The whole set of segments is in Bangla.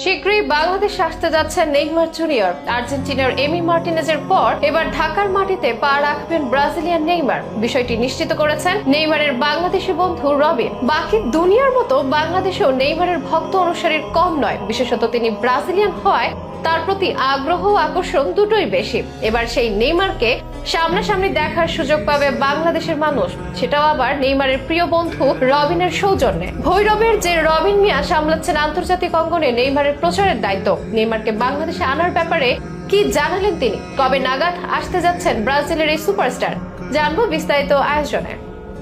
শীঘ্রই বাংলাদেশ আসতে যাচ্ছে নেইমার জুনিয়র। আর্জেন্টিনার এমি মার্টিনেজের পর এবার ঢাকার মাটিতে পা রাখবেন ব্রাজিলিয়ান নেইমার। বিষয়টি নিশ্চিত করেছেন নেইমারের বাংলাদেশি বন্ধু রবিন। বাকি দুনিয়ার মতো বাংলাদেশেও নেইমারের ভক্ত অনুসারীর কম নয়, বিশেষত তিনি ব্রাজিলিয়ান হওয়ায় তার প্রতি আগ্রহ ও আকর্ষণ দুটোই বেশি। এবার সেই নেইমারকে সামনাসামনি দেখার সুযোগ পাবে বাংলাদেশের মানুষ, সেটাও আবার নেইমারের প্রিয় বন্ধু রবিনের সৌজন্যে। ভৈরবের যে রবিন মিয়া সামলাচ্ছেন আন্তর্জাতিক অঙ্গনে নেইমারের প্রচারের দায়িত্ব। নেইমারকে বাংলাদেশে আনার ব্যাপারে কি জানালেন তিনি, কবে নাগাদ আসতে যাচ্ছেন ব্রাজিলের এই সুপারস্টার, জানবো বিস্তারিত আয়োজনে।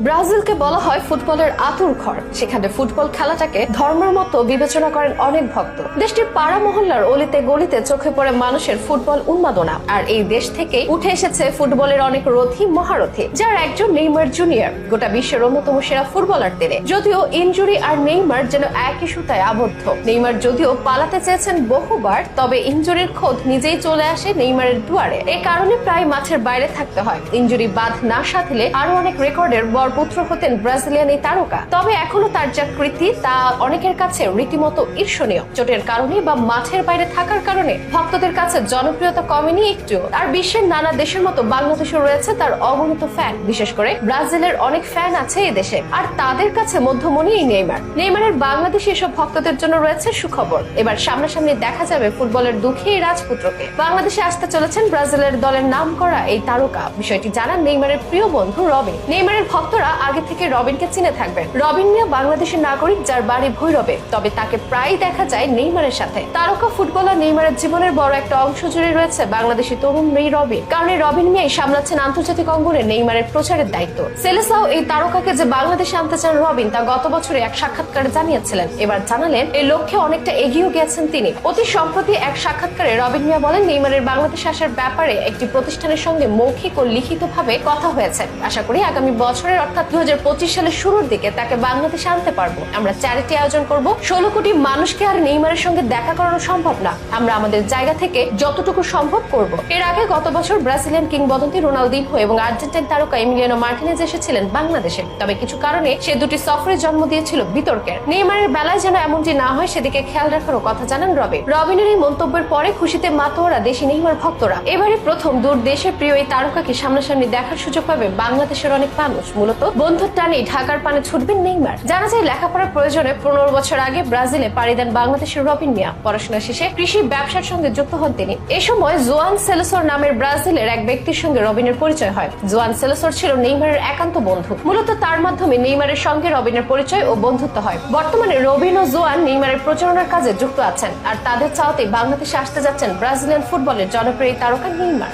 ব্রাজিলকে বলা হয় ফুটবলের আতুর ঘর। সেখানে ফুটবল খেলাটাকে ধর্মের মতো বিবেচনা করেন অনেক ভক্ত। দেশটির পাড়া মহল্লার অলিতে গলিতে চোখে পড়ে মানুষের ফুটবল উন্মাদনা। আর এই দেশ থেকে উঠে এসেছে ফুটবলের অনেক রথী মহারথী, যার একজন নেইমার জুনিয়র, গোটা বিশ্বের অন্যতম সেরা ফুটবলার তিনি। যদিও ইনজুরি আর নেইমার যেন একই সুতায় আবদ্ধ। নেইমার যদিও পালাতে চেয়েছেন বহুবার, তবে ইনজুরির খোঁজ নিজেই চলে আসে নেইমারের দুয়ারে। এই কারণে প্রায় মাঠের বাইরে থাকতে হয়। ইনজুরি বাদ না সাধলে আরো অনেক রেকর্ডের পুত্র হতেন ব্রাজিলিয়ান এই তারকা। তবে এখনো তার যা কৃতি তা অনেকের কাছে রীতিমতো ঈর্ষণীয়। চোটের কারণে বা মাঠের বাইরে থাকার কারণে ভক্তদের কাছে জনপ্রিয়তা কমেনি একটু। আর বিশ্বের নানা দেশের মতো বাংলাদেশে রয়েছে তার অগণিত ফ্যান। বিশেষ করে ব্রাজিলের অনেক ফ্যান আছে এই দেশে, আর তাদের কাছে মধ্যমণি এই নেইমার। নেইমারের বাংলাদেশি এসব ভক্তদের জন্য রয়েছে সুখবর। এবার সামনাসামনি দেখা যাবে ফুটবলের দুঃখী এই রাজপুত্রকে। বাংলাদেশে আসতে চলেছেন ব্রাজিলের দলের নাম করা এই তারকা। বিষয়টি জানান নেইমারের প্রিয় বন্ধু রবিন। নেইমারের ভক্তরা আগে থেকে রবিনকে চিনে থাকবেন। রবিন মিয়া বাংলাদেশের নাগরিক, যার বাড়ি ভৈরবে, তবে তাকে প্রায় দেখা যায় নেইমারের সাথে। তারকা ফুটবলার নেইমারের জীবনের বড় একটা অংশ জুড়ে রয়েছে বাংলাদেশি তরুণ এই রবিন। কারণ এই রবিন মিয়াই সামলাচ্ছেন আন্তর্জাতিক অঙ্গনে নেইমারের প্রচারের দায়িত্ব। সেলেসাও এই তারকাকে যে বাংলাদেশে আনতে চান রবিন, তা গত বছরে এক সাক্ষাৎকারে জানিয়েছিলেন। এবার জানালেন এই লক্ষ্যে অনেকটা এগিয়েও গেছেন তিনি। অতি সম্প্রতি এক সাক্ষাৎকারে রবিন মিয়া বলেন, নেইমারের বাংলাদেশে আসার ব্যাপারে একটি প্রতিষ্ঠানের সঙ্গে মৌখিক ও লিখিতভাবে কথা হয়েছে। আশা করি আগামী বছরের অর্থাৎ 2025 সালের শুরুর দিকে তাকে বাংলাদেশে আনতে পারবো। আমরা চ্যারিটি আয়োজন করব। 16 কোটি মানুষকে আর নেইমারের সঙ্গে দেখা করানো সম্ভব না, আমরা আমাদের জায়গা থেকে যতটুকু সম্ভব করব। এর আগে গত বছর ব্রাজিলিয়ান কিংবদন্তি রোনালদিনহো এবং আর্জেন্টাইন তারকা এমিলিয়ানো মার্টিনেজ এসেছিলেন বাংলাদেশে। তবে কিছু কারণে সে দুটি সফরে জন্ম দিয়েছিল বিতর্কের। নেইমারের বেলায় যেন এমনটি না হয় সেদিকে খেয়াল রাখারও কথা জানান রবিন। রবিনের এই মন্তব্যের পরে খুশিতে মাতোয়ারা দেশি নেইমার ভক্তরা। এবারে প্রথম দূর দেশের প্রিয় এই তারকাকে সামনাসামনি দেখার সুযোগ পাবে বাংলাদেশের অনেক মানুষ। মূলত বন্ধুর টানে ঢাকার পানে ছুটবেন নেইমার। জানা যায় লেখাপড়ার প্রয়োজনে 15 বছর আগে ব্রাজিলে পাড়ি দেন বাংলাদেশের রবিন মিয়া। পড়াশোনা শেষে কৃষি ব্যবসার সঙ্গে যুক্ত হন তিনি। এ সময় জোয়ান সেলেসর নামের ব্রাজিলের এক ব্যক্তির সঙ্গে রবিনের পরিচয় হয়। জোয়ান সেলেসর ছিল নেইমারের একান্ত বন্ধু। মূলত তার মাধ্যমে নেইমারের সঙ্গে রবিনের পরিচয় ও বন্ধুত্ব হয়। বর্তমানে রবিন ও জোয়ান নেইমারের প্রচারণার কাজে যুক্ত আছেন, আর তাদের চাওয়াতে বাংলাদেশে আসতে যাচ্ছেন ব্রাজিলিয়ান ফুটবলের জনপ্রিয় তারকা নেইমার।